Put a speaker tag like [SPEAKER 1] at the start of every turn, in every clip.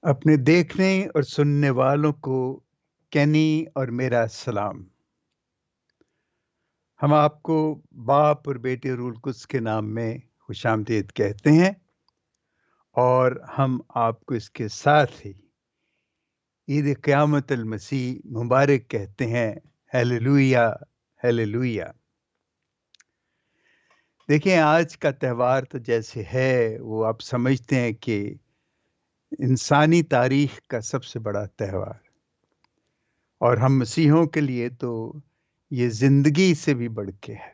[SPEAKER 1] اپنے دیکھنے اور سننے والوں کو کینی اور میرا سلام۔ ہم آپ کو باپ اور بیٹے روح القدس کے نام میں خوش آمدید کہتے ہیں، اور ہم آپ کو اس کے ساتھ ہی عید قیامت المسیح مبارک کہتے ہیں۔ Hallelujah, hallelujah. دیکھیں، آج کا تہوار تو جیسے ہے وہ آپ سمجھتے ہیں کہ انسانی تاریخ کا سب سے بڑا تہوار، اور ہم مسیحوں کے لیے تو یہ زندگی سے بھی بڑھ کے ہے۔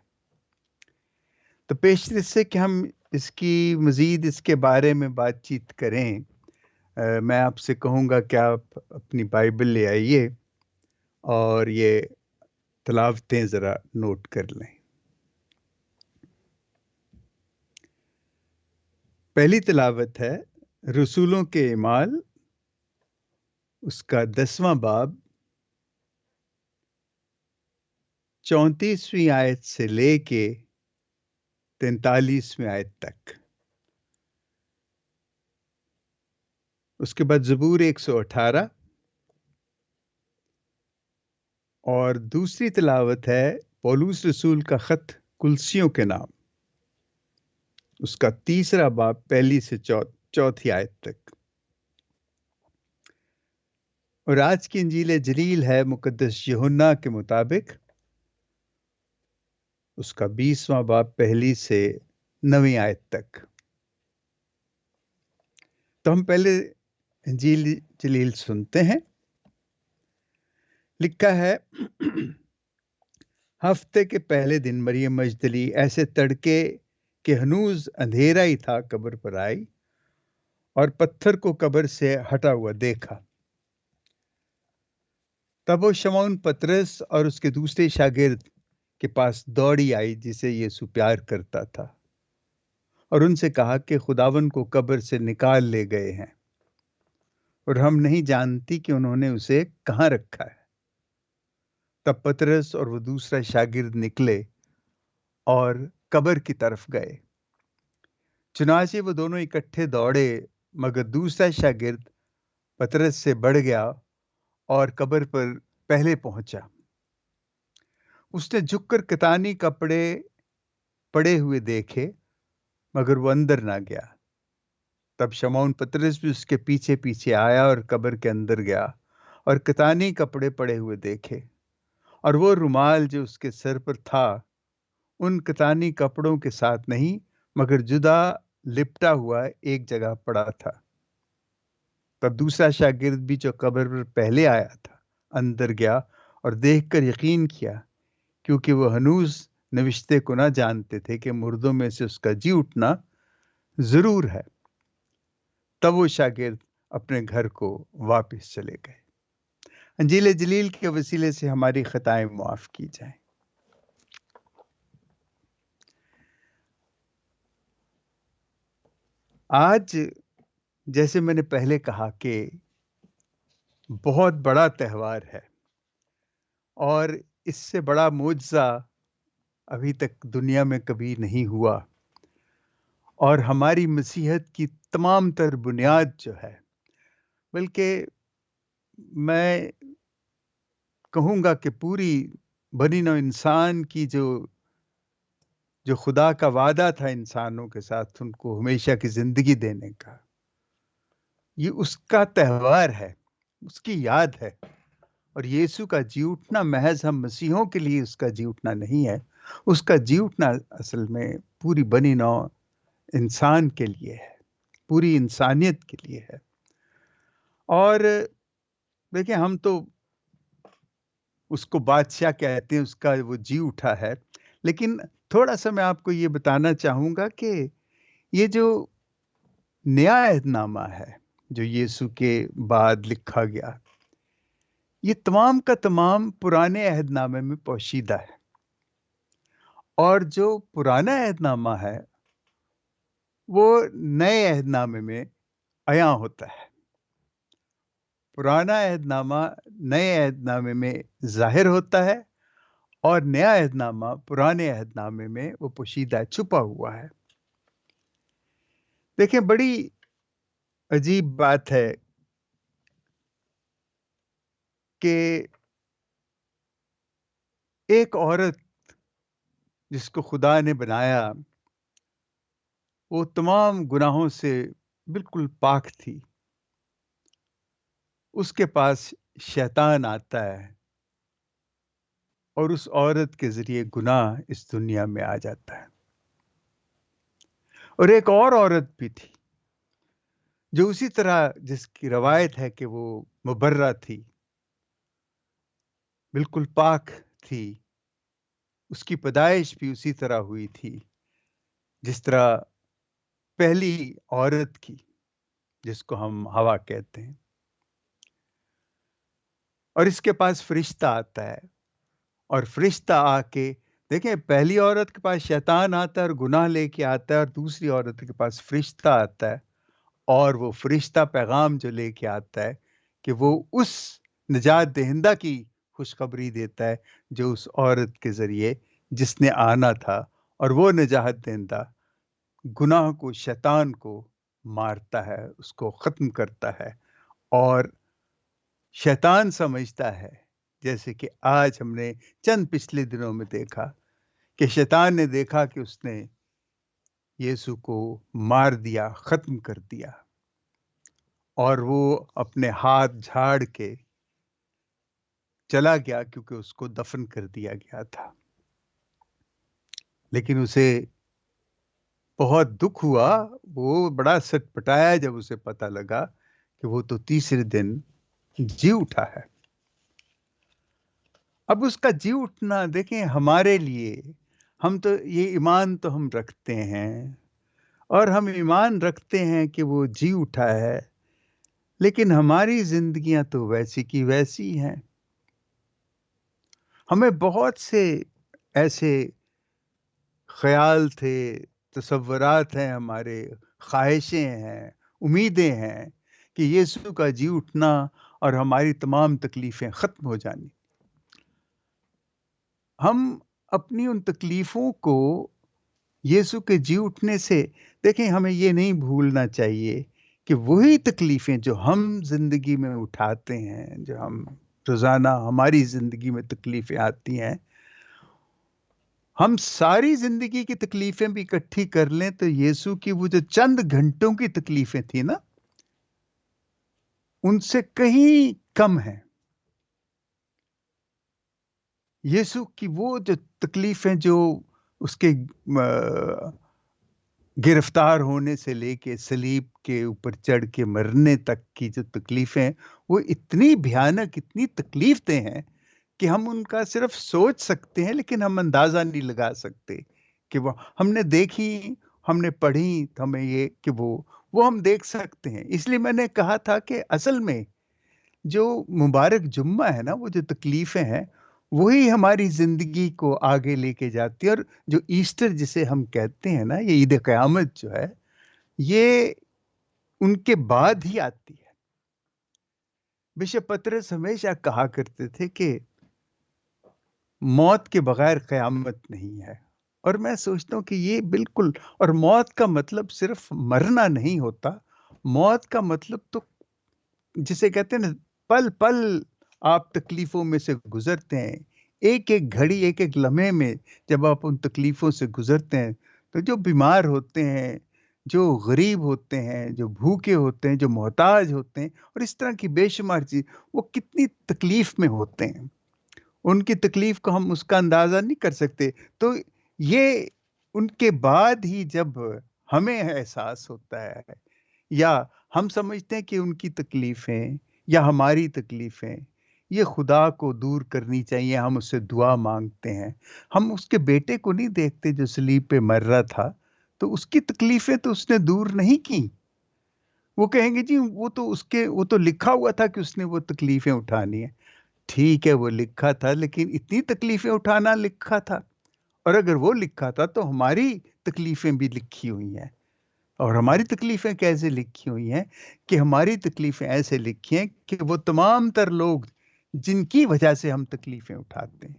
[SPEAKER 1] تو پیشتر اس سے کہ ہم مزید اس کے بارے میں بات چیت کریں، میں آپ سے کہوں گا کہ آپ اپنی بائبل لے آئیے اور یہ تلاوتیں ذرا نوٹ کر لیں۔ پہلی تلاوت ہے رسولوں کے اعمال، اس کا 10واں باب، 34ویں آیت سے لے کے 43ویں آیت تک۔ اس کے بعد زبور 118، اور دوسری تلاوت ہے پولس رسول کا خط کلسیوں کے نام، اس کا 3 باب، پہلی سے 4 آیت تک۔ اور آج کی انجیل جلیل ہے مقدس یوحنا کے مطابق، اس کا 20واں باب، پہلی سے 9 آیت تک۔ تو ہم پہلے انجیل جلیل سنتے ہیں۔ لکھا ہے، ہفتے کے پہلے دن مریم مجدلی ایسے تڑکے کہ ہنوز اندھیرا ہی تھا قبر پر آئی، اور پتھر کو قبر سے ہٹا ہوا دیکھا۔ تب وہ شمعون پترس اور اس کے دوسرے شاگرد کے پاس دوڑی آئی جسے یسوع پیار کرتا تھا، اور ان سے کہا کہ خداون کو قبر سے نکال لے گئے ہیں، اور ہم نہیں جانتی کہ انہوں نے اسے کہاں رکھا ہے۔ تب پترس اور وہ دوسرا شاگرد نکلے اور قبر کی طرف گئے۔ چنانچہ وہ دونوں اکٹھے دوڑے، مگر دوسرا شاگرد پترس سے بڑھ گیا اور قبر پر پہلے پہنچا۔ اس نے جھک کر کتانی کپڑے پڑے ہوئے دیکھے، مگر وہ اندر نہ گیا۔ تب شمعون پترس بھی اس کے پیچھے پیچھے آیا اور قبر کے اندر گیا، اور کتانی کپڑے پڑے ہوئے دیکھے، اور وہ رومال جو اس کے سر پر تھا ان کتانی کپڑوں کے ساتھ نہیں، مگر جدا لپٹا ہوا ایک جگہ پڑا تھا۔ تب دوسرا شاگرد بھی جو قبر پر پہلے آیا تھا اندر گیا، اور دیکھ کر یقین کیا، کیونکہ وہ ہنوز نوشتے کو نہ جانتے تھے کہ مردوں میں سے اس کا جی اٹھنا ضرور ہے۔ تب وہ شاگرد اپنے گھر کو واپس چلے گئے۔ انجیل جلیل کے وسیلے سے ہماری خطائیں معاف کی جائیں۔ آج جیسے میں نے پہلے کہا کہ بہت بڑا تہوار ہے، اور اس سے بڑا معجزہ ابھی تک دنیا میں کبھی نہیں ہوا، اور ہماری مسیحت کی تمام تر بنیاد جو ہے، بلکہ میں کہوں گا کہ پوری بنی نوع انسان کی جو خدا کا وعدہ تھا انسانوں کے ساتھ ان کو ہمیشہ کی زندگی دینے کا، یہ اس کا تہوار ہے، اس کی یاد ہے۔ اور یسوع کا جی اٹھنا محض ہم مسیحوں کے لیے اس کا جی اٹھنا نہیں ہے، اس کا جی اٹھنا اصل میں پوری بنی نوع انسان کے لیے ہے، پوری انسانیت کے لیے ہے۔ اور دیکھیں، ہم تو اس کو بادشاہ کہتے ہیں، اس کا وہ جی اٹھا ہے، لیکن تھوڑا سا میں آپ کو یہ بتانا چاہوں گا کہ یہ جو نیا عہد نامہ ہے جو یسوع کے بعد لکھا گیا، یہ تمام کا تمام پرانے عہد نامے میں پوشیدہ ہے، اور جو پرانا عہد نامہ ہے وہ نئے عہد نامے میں عیاں ہوتا ہے۔ پرانا عہد نامہ نئے عہد نامے میں ظاہر ہوتا ہے، اور نیا عہد نامہ پرانے عہد نامے میں وہ پوشیدہ ہے، چھپا ہوا ہے۔ دیکھیں، بڑی عجیب بات ہے کہ ایک عورت جس کو خدا نے بنایا وہ تمام گناہوں سے بالکل پاک تھی. اس کے پاس شیطان آتا ہے اور اس عورت کے ذریعے گناہ اس دنیا میں آ جاتا ہے. اور ایک اور عورت بھی تھی جو اسی طرح، جس کی روایت ہے کہ وہ مبرہ تھی، بالکل پاک تھی. اس کی پیدائش بھی اسی طرح ہوئی تھی جس طرح پہلی عورت کی، جس کو ہم ہوا کہتے ہیں. اور اس کے پاس فرشتہ آتا ہے، اور فرشتہ آ کے دیکھیں، پہلی عورت کے پاس شیطان آتا ہے اور گناہ لے کے آتا ہے، اور دوسری عورت کے پاس فرشتہ آتا ہے، اور وہ فرشتہ پیغام جو لے کے آتا ہے کہ وہ اس نجات دہندہ کی خوشخبری دیتا ہے جو اس عورت کے ذریعے جس نے آنا تھا، اور وہ نجات دہندہ گناہ کو، شیطان کو مارتا ہے، اس کو ختم کرتا ہے. اور شیطان سمجھتا ہے، جیسے کہ آج ہم نے چند پچھلے دنوں میں دیکھا، کہ شیطان نے دیکھا کہ اس نے یسوع کو مار دیا، ختم کر دیا، اور وہ اپنے ہاتھ جھاڑ کے چلا گیا کیونکہ اس کو دفن کر دیا گیا تھا. لیکن اسے بہت دکھ ہوا، وہ بڑا سٹپٹایا جب اسے پتا لگا کہ وہ تو تیسرے دن جی اٹھا ہے. اب اس کا جی اٹھنا دیکھیں، ہمارے لیے، ہم تو یہ ایمان تو ہم رکھتے ہیں، اور ہم ایمان رکھتے ہیں کہ وہ جی اٹھا ہے، لیکن ہماری زندگیاں تو ویسی کی ویسی ہیں. ہمیں بہت سے ایسے خیال تھے، تصورات ہیں، ہمارے خواہشیں ہیں، امیدیں ہیں کہ یسوع کا جی اٹھنا اور ہماری تمام تکلیفیں ختم ہو جانی. ہم اپنی ان تکلیفوں کو یسوع کے جی اٹھنے سے، دیکھیں، ہمیں یہ نہیں بھولنا چاہیے کہ وہی تکلیفیں جو ہم زندگی میں اٹھاتے ہیں، جو ہم روزانہ ہماری زندگی میں تکلیفیں آتی ہیں، ہم ساری زندگی کی تکلیفیں بھی اکٹھی کر لیں تو یسوع کی وہ جو چند گھنٹوں کی تکلیفیں تھی نا، ان سے کہیں کم ہیں. یسوع کی وہ جو تکلیفیں، جو اس کے گرفتار ہونے سے لے کے صلیب کے اوپر چڑھ کے مرنے تک کی جو تکلیفیں، وہ اتنی بھیانک، اتنی تکلیف دہ ہیں کہ ہم ان کا صرف سوچ سکتے ہیں، لیکن ہم اندازہ نہیں لگا سکتے کہ وہ ہم نے دیکھی، ہم نے پڑھی، تو ہمیں یہ کہ وہ ہم دیکھ سکتے ہیں. اس لیے میں نے کہا تھا کہ اصل میں جو مبارک جمعہ ہے نا، وہ جو تکلیفیں ہیں، وہی ہماری زندگی کو آگے لے کے جاتی ہے. اور جو ایسٹر جسے ہم کہتے ہیں نا، یہ عید قیامت جو ہے، یہ ان کے بعد ہی آتی ہے. بشپ پطرس ہمیشہ کہا کرتے تھے کہ موت کے بغیر قیامت نہیں ہے. اور میں سوچتا ہوں کہ یہ بالکل، اور موت کا مطلب صرف مرنا نہیں ہوتا. موت کا مطلب تو جسے کہتے ہیں نا، پل پل آپ تکلیفوں میں سے گزرتے ہیں. ایک ایک گھڑی، ایک ایک لمحے میں جب آپ ان تکلیفوں سے گزرتے ہیں، تو جو بیمار ہوتے ہیں، جو غریب ہوتے ہیں، جو بھوکے ہوتے ہیں، جو محتاج ہوتے ہیں، اور اس طرح کی بے شمار چیز، وہ کتنی تکلیف میں ہوتے ہیں. ان کی تکلیف کو ہم اس کا اندازہ نہیں کر سکتے. تو یہ ان کے بعد ہی جب ہمیں احساس ہوتا ہے، یا ہم سمجھتے ہیں کہ ان کی تکلیفیں یا ہماری تکلیفیں یہ خدا کو دور کرنی چاہیے، ہم اس سے دعا مانگتے ہیں. ہم اس کے بیٹے کو نہیں دیکھتے جو صلیب پہ مر رہا تھا، تو اس کی تکلیفیں تو اس نے دور نہیں کی. وہ کہیں گے جی وہ تو لکھا ہوا تھا کہ اس نے وہ تکلیفیں اٹھانی ہے. ٹھیک ہے، وہ لکھا تھا، لیکن اتنی تکلیفیں اٹھانا لکھا تھا. اور اگر وہ لکھا تھا تو ہماری تکلیفیں بھی لکھی ہوئی ہیں. اور ہماری تکلیفیں کیسے لکھی ہوئی ہیں؟ کہ ہماری تکلیفیں ایسے لکھی ہیں کہ وہ تمام تر لوگ جن کی وجہ سے ہم تکلیفیں اٹھاتے ہیں،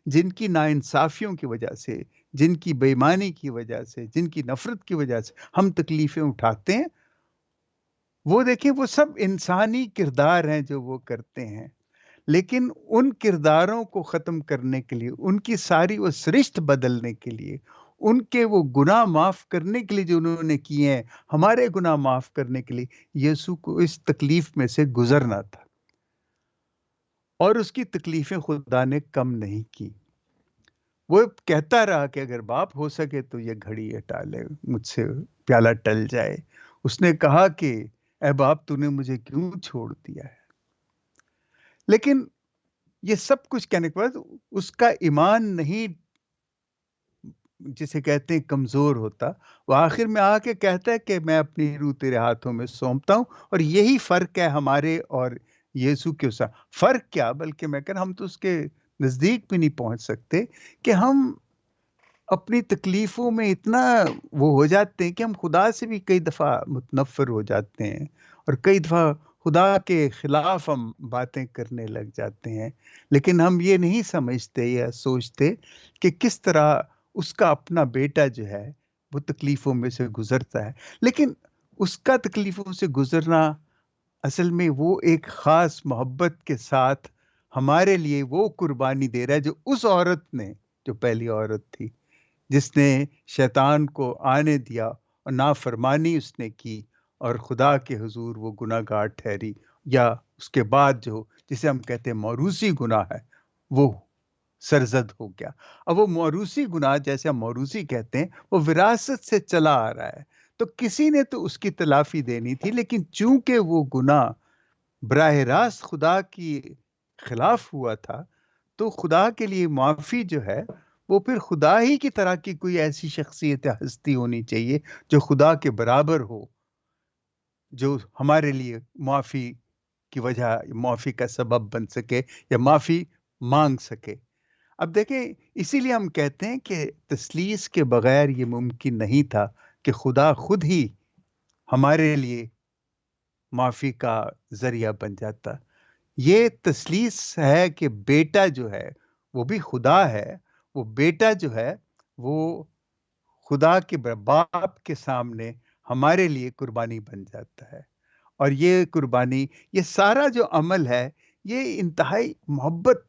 [SPEAKER 1] جن کی ناانصافیوں کی وجہ سے، جن کی بے ایمانی کی وجہ سے، جن کی نفرت کی وجہ سے ہم تکلیفیں اٹھاتے ہیں، وہ دیکھیں، وہ سب انسانی کردار ہیں جو وہ کرتے ہیں. لیکن ان کرداروں کو ختم کرنے کے لیے، ان کی ساری وہ سرشت بدلنے کے لیے، ان کے وہ گناہ معاف کرنے کے لیے جو انہوں نے کیے ہیں، ہمارے گناہ معاف کرنے کے لیے یسوع کو اس تکلیف میں سے گزرنا تھا، اور اس کی تکلیفیں خدا نے کم نہیں کی۔ وہ کہتا رہا کہ اگر باپ ہو سکے تو یہ گھڑی ہٹا لے، مجھ سے پیالہ ٹل جائے۔ اس نے کہا کہ اے باپ، تو نے مجھے کیوں چھوڑ دیا ہے؟ لیکن یہ سب کچھ کہنے کے بعد اس کا ایمان نہیں، جسے کہتے ہیں کمزور ہوتا، وہ آخر میں آ کے کہتا ہے کہ میں اپنی روح تیرے ہاتھوں میں سونپتا ہوں۔ اور یہی فرق ہے ہمارے اور یسوع کے اس فرق کیا، بلکہ میں ہم تو اس کے نزدیک بھی نہیں پہنچ سکتے کہ ہم اپنی تکلیفوں میں اتنا وہ ہو جاتے ہیں کہ ہم خدا سے بھی کئی دفعہ متنفر ہو جاتے ہیں، اور کئی دفعہ خدا کے خلاف ہم باتیں کرنے لگ جاتے ہیں، لیکن ہم یہ نہیں سمجھتے یا سوچتے کہ کس طرح اس کا اپنا بیٹا جو ہے وہ تکلیفوں میں سے گزرتا ہے۔ لیکن اس کا تکلیفوں سے گزرنا اصل میں وہ ایک خاص محبت کے ساتھ ہمارے لیے وہ قربانی دے رہا ہے جو اس عورت نے، جو پہلی عورت تھی، جس نے شیطان کو آنے دیا اور نافرمانی اس نے کی، اور خدا کے حضور وہ گناہ گار ٹھہری، یا اس کے بعد جو جسے ہم کہتے ہیں موروثی گناہ ہے، وہ سرزد ہو گیا۔ اب وہ موروثی گناہ، جیسے ہم موروثی کہتے ہیں، وہ وراثت سے چلا آ رہا ہے، تو کسی نے تو اس کی تلافی دینی تھی، لیکن چونکہ وہ گناہ براہ راست خدا کی خلاف ہوا تھا، تو خدا کے لیے معافی جو ہے وہ پھر خدا ہی کی طرح کی کوئی ایسی شخصیت یا ہستی ہونی چاہیے جو خدا کے برابر ہو، جو ہمارے لیے معافی کی وجہ، معافی کا سبب بن سکے یا معافی مانگ سکے۔ اب دیکھیں، اسی لیے ہم کہتے ہیں کہ تثلیث کے بغیر یہ ممکن نہیں تھا کہ خدا خود ہی ہمارے لیے معافی کا ذریعہ بن جاتا۔ یہ تثلیث ہے کہ بیٹا جو ہے وہ بھی خدا ہے، وہ بیٹا جو ہے وہ خدا کے باپ کے سامنے ہمارے لیے قربانی بن جاتا ہے۔ اور یہ قربانی، یہ سارا جو عمل ہے، یہ انتہائی محبت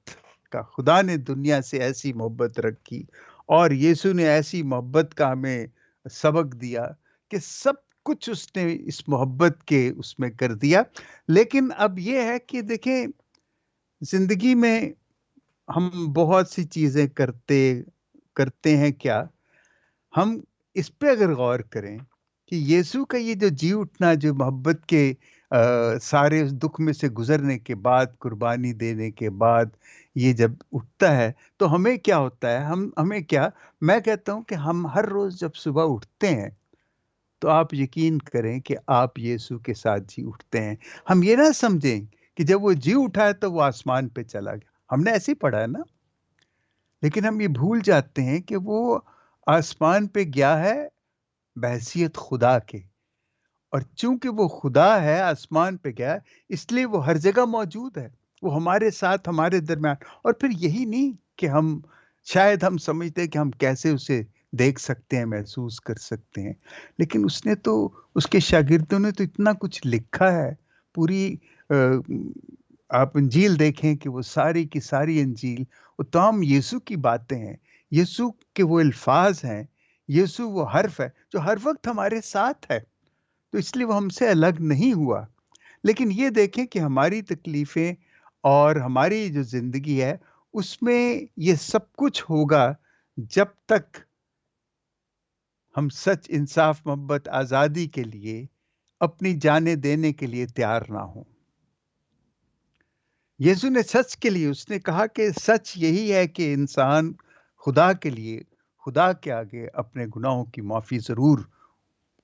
[SPEAKER 1] کا، خدا نے دنیا سے ایسی محبت رکھی، اور یسوع نے ایسی محبت کا ہمیں سبق دیا کہ سب کچھ اس نے اس محبت کے اس میں کر دیا۔ لیکن اب یہ ہے کہ دیکھیں، زندگی میں ہم بہت سی چیزیں کرتے ہیں کیا، ہم اس پہ اگر غور کریں کہ یسوع کا یہ جو جی اٹھنا، جو محبت کے سارے اس دکھ میں سے گزرنے کے بعد، قربانی دینے کے بعد یہ جب اٹھتا ہے، تو ہمیں کیا ہوتا ہے؟ ہمیں کیا، میں کہتا ہوں کہ ہم ہر روز جب صبح اٹھتے ہیں تو آپ یقین کریں کہ آپ یسوع کے ساتھ جی اٹھتے ہیں۔ ہم یہ نہ سمجھیں کہ جب وہ جی اٹھا ہے تو وہ آسمان پہ چلا گیا، ہم نے ایسے ہی پڑھا ہے نا، لیکن ہم یہ بھول جاتے ہیں کہ وہ آسمان پہ گیا ہے بحیثیت خدا کے، اور چونکہ وہ خدا ہے، آسمان پہ گیا ہے، اس لیے وہ ہر جگہ موجود ہے، وہ ہمارے ساتھ، ہمارے درمیان۔ اور پھر یہی نہیں کہ شاید ہم سمجھتے ہیں کہ ہم کیسے اسے دیکھ سکتے ہیں، محسوس کر سکتے ہیں، لیکن اس نے تو، اس کے شاگردوں نے تو اتنا کچھ لکھا ہے، پوری آپ انجیل دیکھیں کہ وہ ساری کی ساری انجیل وہ تمام یسوع کی باتیں ہیں، یسوع کے وہ الفاظ ہیں، یسوع وہ حرف ہے جو ہر وقت ہمارے ساتھ ہے، تو اس لیے وہ ہم سے الگ نہیں ہوا۔ لیکن یہ دیکھیں کہ ہماری تکلیفیں اور ہماری جو زندگی ہے، اس میں یہ سب کچھ ہوگا جب تک ہم سچ، انصاف، محبت، آزادی کے لیے اپنی جانیں دینے کے لیے تیار نہ ہوں۔ یسوع نے سچ کے لیے، اس نے کہا کہ سچ یہی ہے کہ انسان خدا کے لیے، خدا کے آگے اپنے گناہوں کی معافی ضرور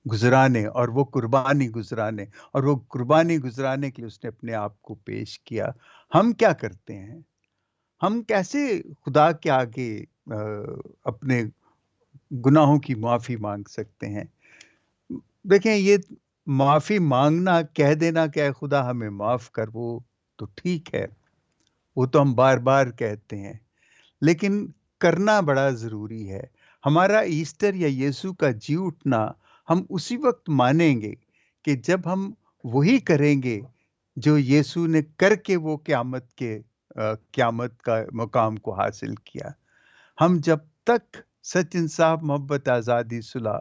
[SPEAKER 1] گزرانے، اور وہ قربانی گزرانے، اور وہ قربانی گزرانے کے لیے اس نے اپنے آپ کو پیش کیا۔ ہم کیا کرتے ہیں؟ ہم کیسے خدا کے آگے اپنے گناہوں کی معافی مانگ سکتے ہیں؟ دیکھیں، یہ معافی مانگنا، کہہ دینا کہ اے خدا ہمیں معاف کر، وہ تو ٹھیک ہے، وہ تو ہم بار بار کہتے ہیں، لیکن کرنا بڑا ضروری ہے۔ ہمارا ایسٹر یا یسوع کا جی اٹھنا ہم اسی وقت مانیں گے کہ جب ہم وہی کریں گے جو یسوع نے کر کے وہ قیامت کے قیامت کا مقام کو حاصل کیا۔ ہم جب تک سچ، انصاف، محبت، آزادی، صلح،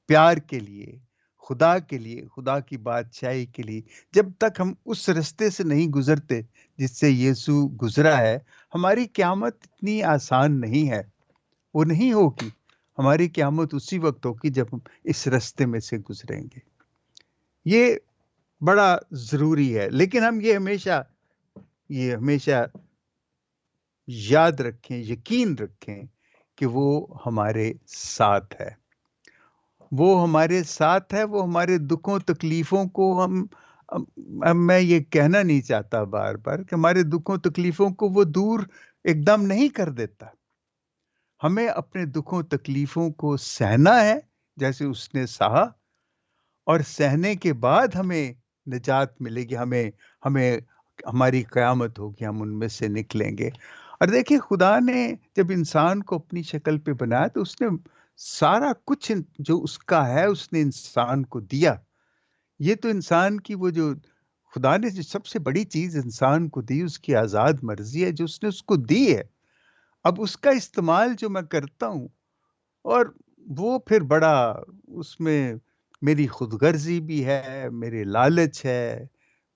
[SPEAKER 1] پیار کے لیے، خدا کی بادشاہی کے لیے، جب تک ہم اس رستے سے نہیں گزرتے جس سے یسوع گزرا ہے، ہماری قیامت اتنی آسان نہیں ہے، وہ نہیں ہوگی۔ ہماری قیامت اسی وقت ہوگی جب ہم اس رستے میں سے گزریں گے۔ یہ بڑا ضروری ہے، لیکن ہم یہ ہمیشہ یاد رکھیں، یقین رکھیں کہ وہ ہمارے ساتھ ہے۔ وہ ہمارے ساتھ ہے، وہ ہمارے دکھوں تکلیفوں کو اب میں یہ کہنا نہیں چاہتا بار بار کہ ہمارے دکھوں تکلیفوں کو وہ دور ایک دم نہیں کر دیتا۔ ہمیں اپنے دکھوں تکلیفوں کو سہنا ہے جیسے اس نے سہا، اور سہنے کے بعد ہمیں نجات ملے گی، ہمیں ہماری قیامت ہوگی، ہم ان میں سے نکلیں گے۔ اور دیکھیں، خدا نے جب انسان کو اپنی شکل پہ بنایا تو اس نے سارا کچھ جو اس کا ہے اس نے انسان کو دیا۔ یہ تو انسان کی وہ جو خدا نے جو سب سے بڑی چیز انسان کو دی، اس کی آزاد مرضی ہے جو اس نے اس کو دی ہے۔ اب اس کا استعمال جو میں کرتا ہوں، اور وہ پھر بڑا، اس میں میری خود غرضی بھی ہے، میرے لالچ ہے،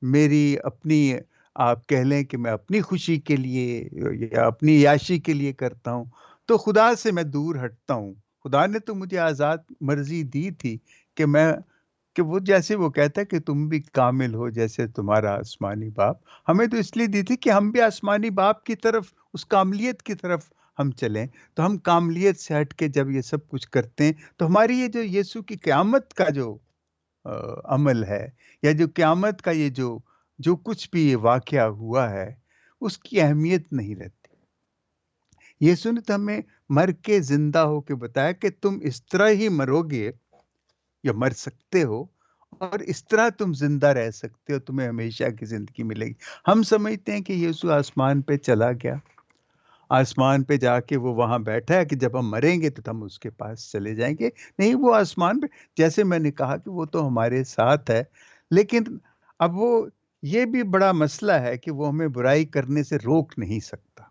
[SPEAKER 1] میری اپنی، آپ کہہ لیں کہ میں اپنی خوشی کے لیے یا اپنی عیاشی کے لیے کرتا ہوں، تو خدا سے میں دور ہٹتا ہوں۔ خدا نے تو مجھے آزاد مرضی دی تھی کہ وہ جیسے وہ کہتا ہے کہ تم بھی کامل ہو جیسے تمہارا آسمانی باپ۔ ہمیں تو اس لیے دی تھی کہ ہم بھی آسمانی باپ کی طرف، اس کاملیت کی طرف ہم چلیں۔ تو ہم کاملیت سے ہٹ کے جب یہ سب کچھ کرتے ہیں تو ہماری یہ جو یسوع کی قیامت کا جو عمل ہے، یا جو قیامت کا یہ جو کچھ بھی یہ واقعہ ہوا ہے، اس کی اہمیت نہیں رہتی۔ یسوع نے تو ہمیں مر کے زندہ ہو کے بتایا کہ تم اس طرح ہی مرو گے یا مر سکتے ہو، اور اس طرح تم زندہ رہ سکتے ہو، تمہیں ہمیشہ کی زندگی ملے گی۔ ہم سمجھتے ہیں کہ یسوع آسمان پہ چلا گیا، آسمان پہ جا کے وہ وہاں بیٹھا ہے کہ جب ہم مریں گے تو ہم اس کے پاس چلے جائیں گے۔ نہیں، وہ آسمان پہ، جیسے میں نے کہا کہ وہ تو ہمارے ساتھ ہے، لیکن اب وہ یہ بھی بڑا مسئلہ ہے کہ وہ ہمیں برائی کرنے سے روک نہیں سکتا۔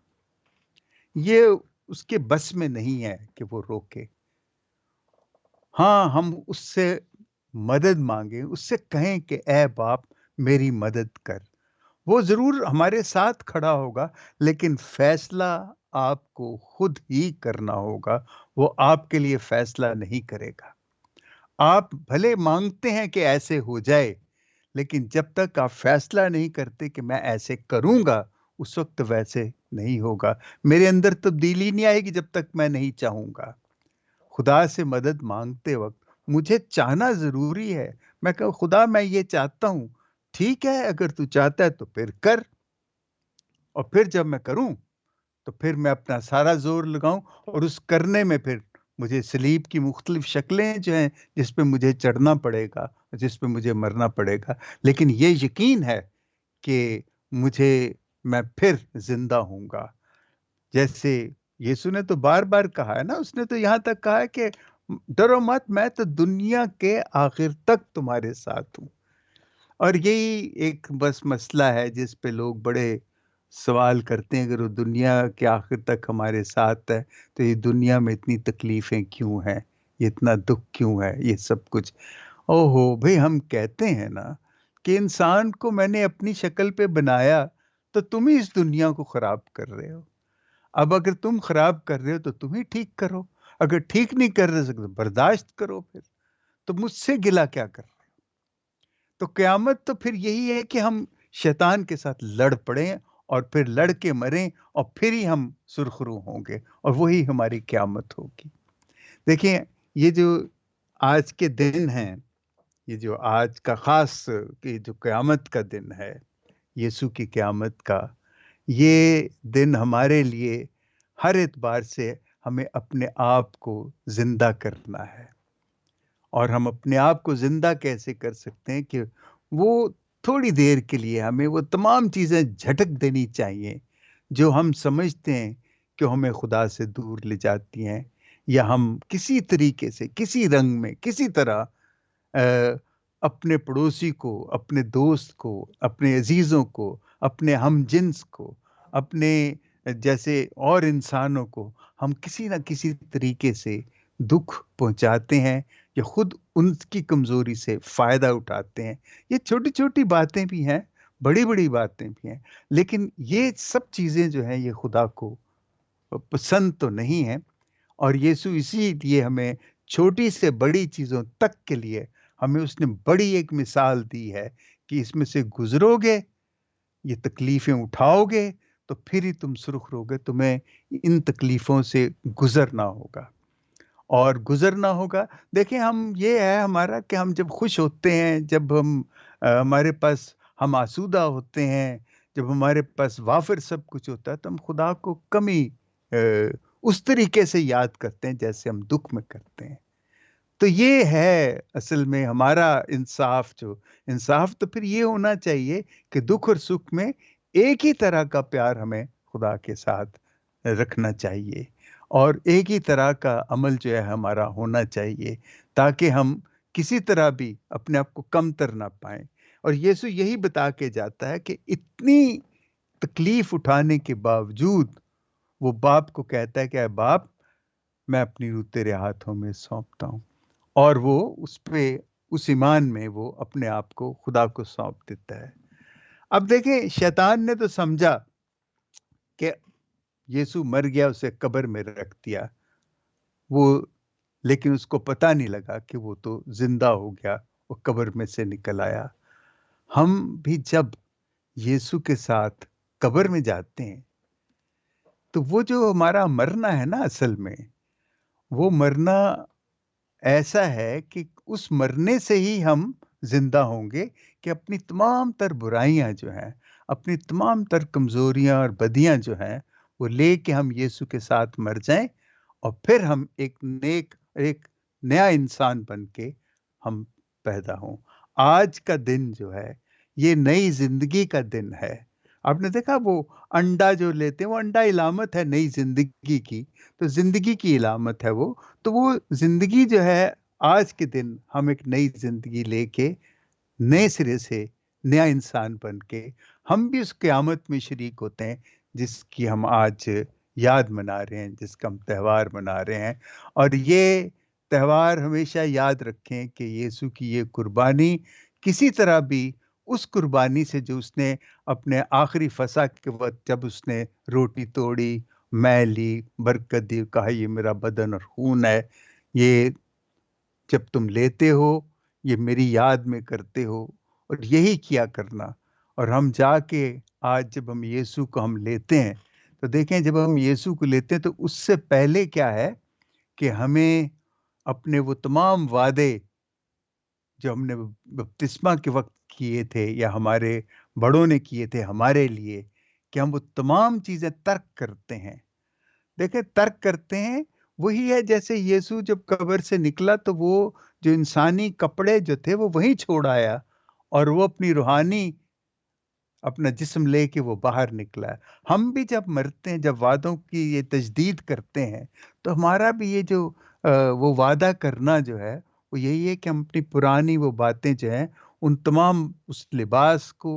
[SPEAKER 1] یہ اس کے بس میں نہیں ہے کہ وہ روکے۔ ہاں، ہم اس سے مدد مانگیں، اس سے کہیں کہ اے باپ میری مدد کر۔ وہ ضرور ہمارے ساتھ کھڑا ہوگا، لیکن فیصلہ آپ کو خود ہی کرنا ہوگا۔ وہ آپ کے لیے فیصلہ نہیں کرے گا۔ آپ بھلے مانگتے ہیں کہ ایسے ہو جائے، لیکن جب تک آپ فیصلہ نہیں کرتے کہ میں ایسے کروں گا، اس وقت ویسے نہیں ہوگا۔ میرے اندر تبدیلی نہیں آئے گی جب تک میں نہیں چاہوں گا۔ خدا سے مدد مانگتے وقت مجھے چاہنا ضروری ہے۔ میں کہوں خدا میں یہ چاہتا ہوں، ٹھیک ہے، اگر تو چاہتا ہے تو پھر کر، اور پھر جب میں کروں تو پھر میں اپنا سارا زور لگاؤں، اور اس کرنے میں پھر مجھے صلیب کی مختلف شکلیں جو ہیں جس پہ مجھے چڑھنا پڑے گا، جس پہ مجھے مرنا پڑے گا، لیکن یہ یقین ہے کہ میں پھر زندہ ہوں گا۔ جیسے یسوع نے تو بار بار کہا ہے نا، اس نے تو یہاں تک کہا ہے کہ ڈرو مت، میں تو دنیا کے آخر تک تمہارے ساتھ ہوں۔ اور یہی ایک بس مسئلہ ہے جس پہ لوگ بڑے سوال کرتے ہیں، اگر وہ دنیا کے آخر تک ہمارے ساتھ ہے تو یہ دنیا میں اتنی تکلیفیں کیوں ہیں، یہ اتنا دکھ کیوں ہے، یہ سب کچھ۔ اوہو بھئی، ہم کہتے ہیں نا کہ انسان کو میں نے اپنی شکل پہ بنایا، تو تم ہی اس دنیا کو خراب کر رہے ہو۔ اب اگر تم خراب کر رہے ہو تو تم ہی ٹھیک کرو، اگر ٹھیک نہیں کر رہے تو برداشت کرو، پھر تو مجھ سے گلہ کیا کر رہے ہو؟ تو قیامت تو پھر یہی ہے کہ ہم شیطان کے ساتھ لڑ پڑیں، اور پھر لڑ کے مریں، اور پھر ہی ہم سرخرو ہوں گے، اور وہی ہماری قیامت ہوگی۔ دیکھیں، یہ جو آج کے دن ہیں، یہ جو آج کا خاص کہ جو قیامت کا دن ہے، یسوع کی قیامت کا، یہ دن ہمارے لیے ہر اعتبار سے ہمیں اپنے آپ کو زندہ کرنا ہے۔ اور ہم اپنے آپ کو زندہ کیسے کر سکتے ہیں کہ وہ تھوڑی دیر کے لیے ہمیں وہ تمام چیزیں جھٹک دینی چاہیے جو ہم سمجھتے ہیں کہ ہمیں خدا سے دور لے جاتی ہیں، یا ہم کسی طریقے سے، کسی رنگ میں، کسی طرح اپنے پڑوسی کو، اپنے دوست کو، اپنے عزیزوں کو، اپنے ہم جنس کو، اپنے جیسے اور انسانوں کو ہم کسی نہ کسی طریقے سے دکھ پہنچاتے ہیں یا خود ان کی کمزوری سے فائدہ اٹھاتے ہیں. یہ چھوٹی چھوٹی باتیں بھی ہیں، بڑی بڑی باتیں بھی ہیں، لیکن یہ سب چیزیں جو ہیں یہ خدا کو پسند تو نہیں ہیں. اور یسوع اسی لیے ہمیں چھوٹی سے بڑی چیزوں تک کے لیے ہمیں اس نے بڑی ایک مثال دی ہے کہ اس میں سے گزرو گے، یہ تکلیفیں اٹھاؤ گے، تو پھر ہی تم سرخ رہو گے. تمہیں ان تکلیفوں سے گزرنا ہوگا اور گزرنا ہوگا. دیکھیں ہم یہ ہے ہمارا کہ ہم جب خوش ہوتے ہیں، جب ہم ہمارے پاس ہم آسودہ ہوتے ہیں، جب ہمارے پاس وافر سب کچھ ہوتا ہے، تو ہم خدا کو کمی اس طریقے سے یاد کرتے ہیں جیسے ہم دکھ میں کرتے ہیں. تو یہ ہے اصل میں ہمارا انصاف. جو انصاف تو پھر یہ ہونا چاہیے کہ دکھ اور سکھ میں ایک ہی طرح کا پیار ہمیں خدا کے ساتھ رکھنا چاہیے اور ایک ہی طرح کا عمل جو ہے ہمارا ہونا چاہیے، تاکہ ہم کسی طرح بھی اپنے آپ کو کمتر نہ پائیں. اور یسوع یہی بتا کے جاتا ہے کہ اتنی تکلیف اٹھانے کے باوجود وہ باپ کو کہتا ہے کہ اے باپ، میں اپنی روح تیرے ہاتھوں میں سونپتا ہوں. اور وہ اس پہ اس ایمان میں وہ اپنے آپ کو خدا کو سونپ دیتا ہے. اب دیکھیں شیطان نے تو سمجھا کہ یسوع مر گیا، اسے قبر میں رکھ دیا وہ، لیکن اس کو پتہ نہیں لگا کہ وہ تو زندہ ہو گیا، وہ قبر میں سے نکل آیا. ہم بھی جب یسوع کے ساتھ قبر میں جاتے ہیں تو وہ جو ہمارا مرنا ہے نا، اصل میں وہ مرنا ایسا ہے کہ اس مرنے سے ہی ہم زندہ ہوں گے کہ اپنی تمام تر برائیاں جو ہیں، اپنی تمام تر کمزوریاں اور بدیاں جو ہیں، وہ لے کے ہم یسوع کے ساتھ مر جائیں اور پھر ہم ایک نیا انسان بن کے ہم پیدا ہوں. آج کا دن جو ہے یہ نئی زندگی کا دن ہے. آپ نے دیکھا وہ انڈا جو لیتے ہیں، وہ انڈا علامت ہے نئی زندگی کی، تو زندگی کی علامت ہے وہ. تو وہ زندگی جو ہے آج کے دن ہم ایک نئی زندگی لے کے نئے سرے سے نیا انسان بن کے ہم بھی اس قیامت میں شریک ہوتے ہیں جس کی ہم آج یاد منا رہے ہیں، جس کا ہم تہوار منا رہے ہیں. اور یہ تہوار ہمیشہ یاد رکھیں کہ یسوع کی یہ قربانی کسی طرح بھی اس قربانی سے جو اس نے اپنے آخری فصح کے وقت جب اس نے روٹی توڑی، میں لی، برکت دی، کہا یہ میرا بدن اور خون ہے، یہ جب تم لیتے ہو یہ میری یاد میں کرتے ہو، اور یہی کیا کرنا. اور ہم جا کے آج جب ہم یسوع کو ہم لیتے ہیں تو دیکھیں جب ہم یسوع کو لیتے ہیں تو اس سے پہلے کیا ہے کہ ہمیں اپنے وہ تمام وعدے جو ہم نے بپتسمہ کے وقت کیے تھے یا ہمارے بڑوں نے کیے تھے ہمارے لیے، کہ ہم وہ تمام چیزیں ترک کرتے ہیں. دیکھیں ترک کرتے ہیں وہی ہے جیسے یسوع جب قبر سے نکلا تو وہ جو انسانی کپڑے جو تھے وہ وہیں چھوڑ آیا اور وہ اپنی روحانی اپنا جسم لے کے وہ باہر نکلا ہے. ہم بھی جب مرتے ہیں، جب وعدوں کی یہ تجدید کرتے ہیں، تو ہمارا بھی یہ جو وہ وعدہ کرنا جو ہے وہ یہی ہے کہ ہم اپنی پرانی وہ باتیں جو ہیں ان تمام اس لباس کو،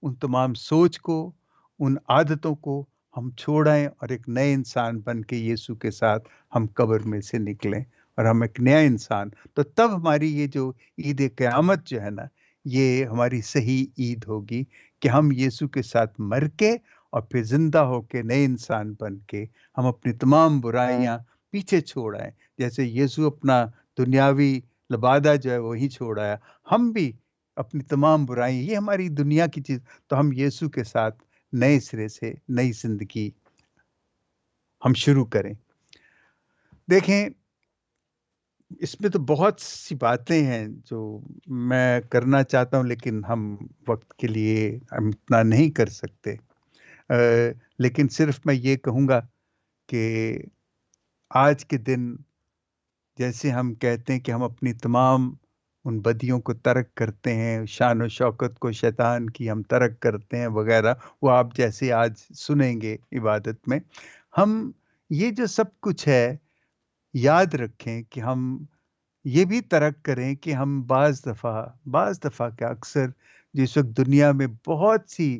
[SPEAKER 1] ان تمام سوچ کو، ان عادتوں کو ہم چھوڑیں اور ایک نئے انسان بن کے یسوع کے ساتھ ہم قبر میں سے نکلیں اور ہم ایک نیا انسان. تو تب ہماری یہ جو عید قیامت جو ہے نا، یہ ہماری صحیح عید ہوگی کہ ہم یسوع کے ساتھ مر کے اور پھر زندہ ہو کے نئے انسان بن کے ہم اپنی تمام برائیاں پیچھے چھوڑ آئیں. جیسے یسوع اپنا دنیاوی لبادہ جو ہے وہی چھوڑ آیا، ہم بھی اپنی تمام برائیاں، یہ ہماری دنیا کی چیز، تو ہم یسوع کے ساتھ نئے سرے سے نئی زندگی ہم شروع کریں. دیکھیں اس میں تو بہت سی باتیں ہیں جو میں کرنا چاہتا ہوں، لیکن ہم وقت کے لیے ہم اتنا نہیں کر سکتے. لیکن صرف میں یہ کہوں گا کہ آج کے دن جیسے ہم کہتے ہیں کہ ہم اپنی تمام ان بدیوں کو ترک کرتے ہیں، شان و شوکت کو شیطان کی ہم ترک کرتے ہیں وغیرہ، وہ آپ جیسے آج سنیں گے عبادت میں، ہم یہ جو سب کچھ ہے یاد رکھیں کہ ہم یہ بھی ترک کریں کہ ہم بعض دفعہ کیا اکثر جس وقت دنیا میں بہت سی